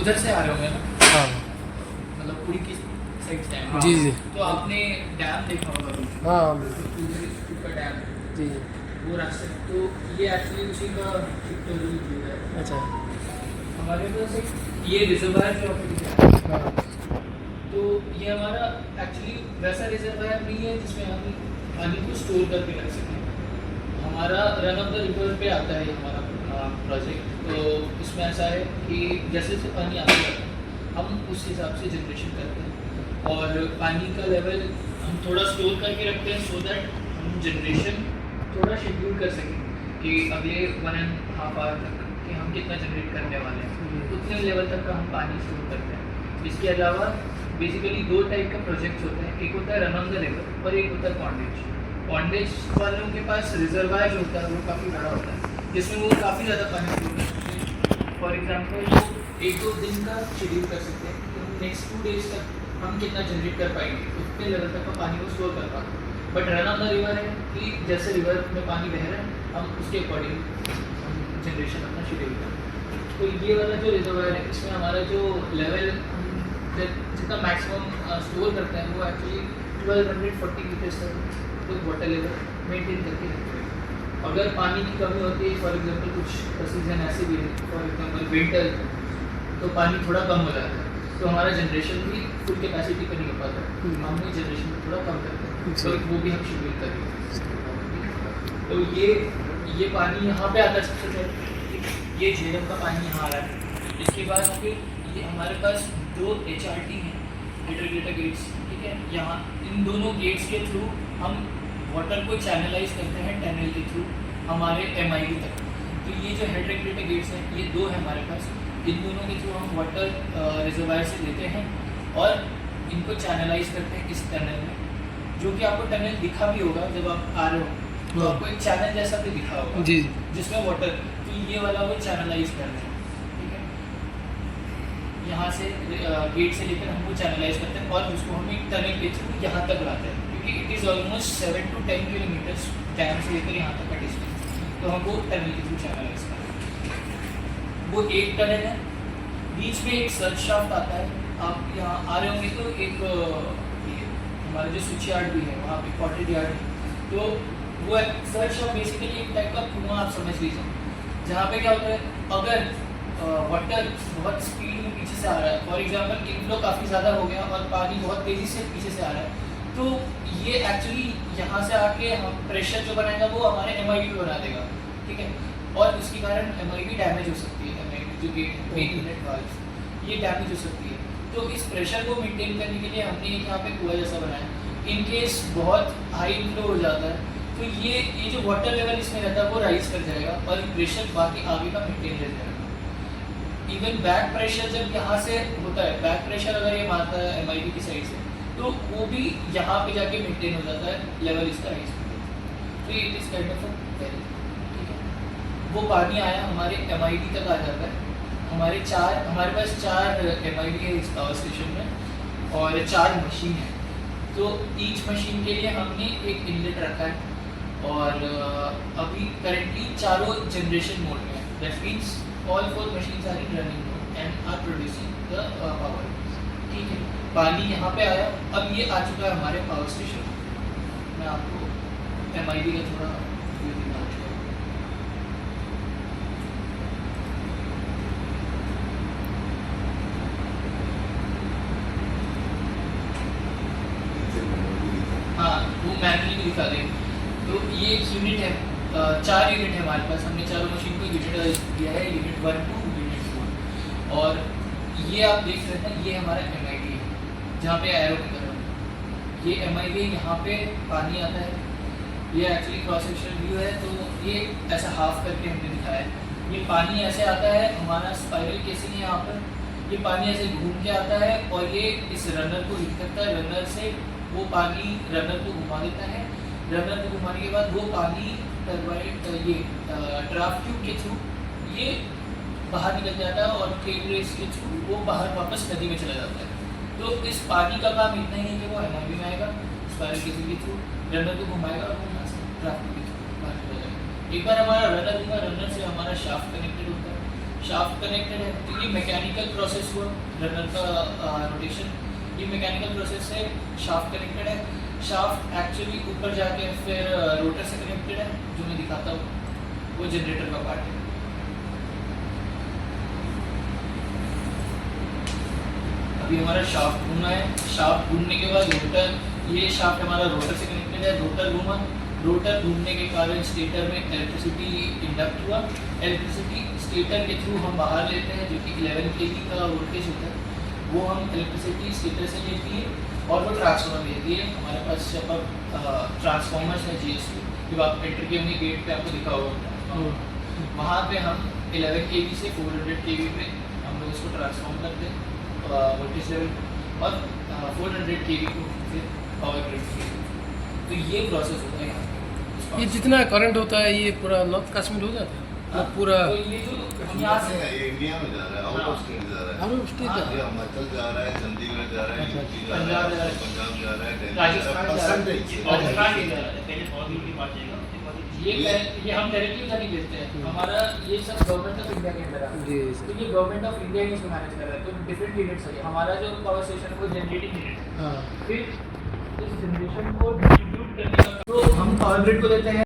उधर से आ रहे होंगे ना, हाँ मतलब पूरी की साइड से आए। जी जी तो आपने डैम देखा होगा अभी, हाँ उधर का डैम, जी वो रास्ते, तो ये एक्चुअली उसी का पिक्टोरियल व्यू है। अच्छा हमारे पास एक ये रिजर्वायर जो आपको दिख रहा है, हाँ तो ये हमारा एक्चुअली वैसा रिजर्वायर नहीं है जिसमें हम पानी को स्टोर करके रख सकें। हमारा रन ऑफ द रिवर पे आता है हमारा प्रोजेक्ट। तो इसमें ऐसा है कि जैसे जैसे पानी आता है हम उस हिसाब से जनरेशन करते हैं, और पानी का लेवल हम थोड़ा स्टोर करके रखते हैं सो दैट हम जनरेशन थोड़ा शेड्यूल कर सकें कि अगले 1.5 आवर तक कि हम कितना जनरेट करने वाले हैं, उतने लेवल तक का हम पानी स्टोर करते हैं। इसके अलावा बेसिकली 2 टाइप का प्रोजेक्ट्स होते हैं, एक होता है रन ऑन द रिवर और एक होता है पॉन्डेज। पॉन्डेज वालों के पास रिजर्वायर जो होता है वो काफ़ी बड़ा होता है, जिसमें वो काफ़ी ज़्यादा पानी स्टोर कर सकते हैं। फॉर एग्जांपल वो 1-2 दिन का शेड्यूल कर सकते हैं कि हम नेक्स्ट 2 डेज तक हम कितना जनरेट कर पाएंगे, उतने लेवल तक का पानी वो स्टोर कर पाएंगे। But run on the river है कि जैसे रिवर में पानी बह रहा है हम उसके अकॉर्डिंग हम जनरेशन अपना शेड्यूल करें। तो ये वाला जो रिजर्वायर है इसमें हमारा जो लेवल जितना मैक्सिमम स्टोर करता है वो एक्चुअली 1240 मीटर्स तक तो वाटर लेवल मेंटेन करके रखते हैं। अगर पानी की कमी होती है, फॉर एग्जांपल कुछ सीजन ऐसे भी है, फॉर एग्जांपल विंटर, तो पानी थोड़ा कम हो जाता है, तो हमारा जनरेशन भी फुल कैपेसिटी पर नहीं हो पाता, हमने जनरेशन को थोड़ा कम करते हैं, तो वो भी हम शेड्यूल करेंगे। तो ये पानी यहाँ पे आता है सबसे पहले, ये झेलम का पानी यहाँ आ रहा है। इसके बाद फिर ये हमारे पास 2 HRT हैं, इंटीग्रेटेड गेट्स, ठीक है। यहाँ इन दोनों गेट्स के थ्रू हम वाटर को चैनलाइज करते हैं टनल के थ्रू हमारे MID तक। तो ये जो हेड रेगुलेटर गेट्स हैं ये 2 हैं हमारे पास, इन दोनों के थ्रू हम वाटर रिजर्वायर से लेते हैं और इनको चैनलाइज करते हैं इस टनल में, जो कि आपको टनल दिखा भी होगा जब आप आ रहे हो, तो आपको एक चैनल जैसा भी दिखा होगा जी जिसमें वाटर, तो ये वाला वो चैनलाइज कर रहे हैं, ठीक है। यहाँ से गेट से लेकर हम वो चैनलाइज करते हैं और उसको हम एक टनल के थ्रू यहाँ तक लाते हैं, क्योंकि it is almost 7 to 10 kilometres dam से लेकर यहाँ तक का डिस्टेंस, तो हम वो टनल के थ्रू चैनलाइज करते हैं। वो एक टनल है, बीच में एक सर्च शाफ्ट आता है। आप यहाँ आ रहे होंगे तो एक हमारा जो स्विच यार्ड भी है वहाँ पे पॉटेड यार्ड है, तो वो सर्च शाफ्ट बेसिकली एक टाइप का कुआं आप समझ लीजिए, जहाँ पे क्या होता है अगर वाटर बहुत स्पीड में पीछे से आ रहा है, फॉर एग्जांपल इनफ्लो काफ़ी ज़्यादा हो गया और पानी बहुत तेज़ी से पीछे से आ रहा है, तो ये एक्चुअली यहाँ से आके हम प्रेशर जो बनाएगा वो हमारे MID पे बना देगा, ठीक है। और उसके कारण MID डैमेज हो सकती है, MID जो गेट मेन यूनिट वाल्व ये डैमेज हो सकती है। तो इस प्रेशर को मेंटेन करने के लिए हमने एक यहाँ पे कुआं जैसा बनाया, इन केस बहुत हाई इनफ्लो हो जाता है तो ये जो वाटर लेवल इसमें रहता है वो राइज कर जाएगा और प्रेशर बाकी आगे का मेंटेन रह जाएगा। इवन बैक प्रेशर जब यहाँ से होता है, बैक प्रेशर अगर ये मारता है MID की साइड से, तो वो भी यहाँ पे जाके मेंटेन हो जाता है, लेवल इसका राइज हो जाता है। तो it is kind of a well, ठीक है। वो पानी आया हमारे MID तक आ जाता है। हमारे पास 4 MID है इस पावर स्टेशन में और 4 मशीन है, तो ईच मशीन के लिए हमने एक इनलेट रखा है और अभी करेंटली चारों जनरेशन मोड में है। That means all 4 machines are in running mode and are producing the power, ठीक है। पानी यहाँ पे आया, अब ये आ चुका है हमारे पावर स्टेशन। मैं आपको MID का थोड़ा व्यू दिखाना चाहूँगा। हाँ, वो मैनुअली भी दिखा दें। तो ये एक यूनिट है, 4 यूनिट है हमारे पास, हमने चारों मशीन को यूनिट दिया है, यूनिट 1 to यूनिट 4। और ये आप देख रहे हैं, ये हमारा MID है जहाँ पे एरो की तरह ये MID यहाँ पे पानी आता है। ये एक्चुअली क्रॉस सेक्शन व्यू है, तो ये ऐसा हाफ करके हमने दिखाया है। ये पानी ऐसे आता है, हमारा स्पाइरल केसिंग है यहाँ पर, ये पानी ऐसे घूम के आता है और ये इस रनर को हिट करता है, रनर से वो पानी रनर को घुमा देता है, रनर को घुमाने के बाद वो पानी टर्बाइन ये ड्राफ्ट ट्यूब के थ्रू ये बाहर निकल जाता है और ट्रेन रेस के थ्रू वो बाहर वापस नदी में चला जाता है। तो इस पानी का काम इतना ही है कि वो MID में आएगा, स्पाइरल केसिंग के थ्रू रनर को घुमाएगा और वो यहाँ से ड्राफ्ट ट्यूब के थ्रू बाहर चला जाएगा। एक बार हमारा रनर घूमा, रनर से हमारा शाफ्ट कनेक्टेड होता है, शाफ्ट कनेक्टेड है, तो ये मैकेनिकल प्रोसेस हुआ रनर का रोटेशन, ये मैकेनिकल प्रोसेस है, शाफ्ट कनेक्टेड है। शाफ्ट एक्चुअली ऊपर जाके फिर रोटर से कनेक्टेड है, जो मैं दिखाता हूँ, वो जनरेटर का पार्ट है। अभी हमारा शाफ्ट घूमना है, शाफ्ट घूमने के बाद रोटर, ये शाफ्ट हमारा रोटर से कनेक्टेड है, रोटर घूमा, रोटर घूमने के कारण स्टेटर में इलेक्ट्रिसिटी इंडक्ट हुआ, इलेक्ट्रिसिटी स्टेटर के थ्रू हम बाहर लेते हैं, जो कि 11 kV का वोल्टेज होता है, वो हम इलेक्ट्रिसिटी स्टेटर से लेती है और वो ट्रांसफार्मर लेती है। हमारे पास सब ट्रांसफार्मर्स है GST, जब आप एंटर किए होंगे गेट पे आपको दिखा होगा, वहाँ पे हम 11 kV से 400 kV पे हम लोग इसको ट्रांसफॉर्म करते हैं वोल्टेज लेवल, और 400 kV को फिर पावर ग्रिड के, तो ये प्रोसेस होता है यहाँ पे। ये जितना करंट होता है ये पूरा नॉर्थ कश्मीर हो जाता है मतलब पूरा तो ये जो हम यहाँ से ये इंडिया में जा रहा है, आउट ऑफ स्टेट जा रहा है, आउट ऑफ स्टेट हाँ, है। ये हिमाचल जा रहा है, चंडीगढ़ जा रहा है, अच्छा, यूपी जा रहा पंजाब जा रहा है, है, पंजाब जा रहा है, दिल्ली राजस्थान जा रहा है, परसेंटेज राजस्थान जा रहा है। पहले बहुत दूर की बात जाएगा, उसके बाद ये हम डायरेक्टली उधर नहीं भेजते हैं, हमारा ये सब गवर्नमेंट ऑफ इंडिया के अंदर आता है। जी तो ये गवर्नमेंट ऑफ इंडिया ही इसको मैनेज कर रहा है, तो डिफरेंट यूनिट्स है। हमारा जो पावर स्टेशन है वो जनरेटिंग यूनिट है, हाँ फिर इस जनरेशन को डिस्ट्रीब्यूट करने का, तो हम पावर ग्रिड को देते हैं,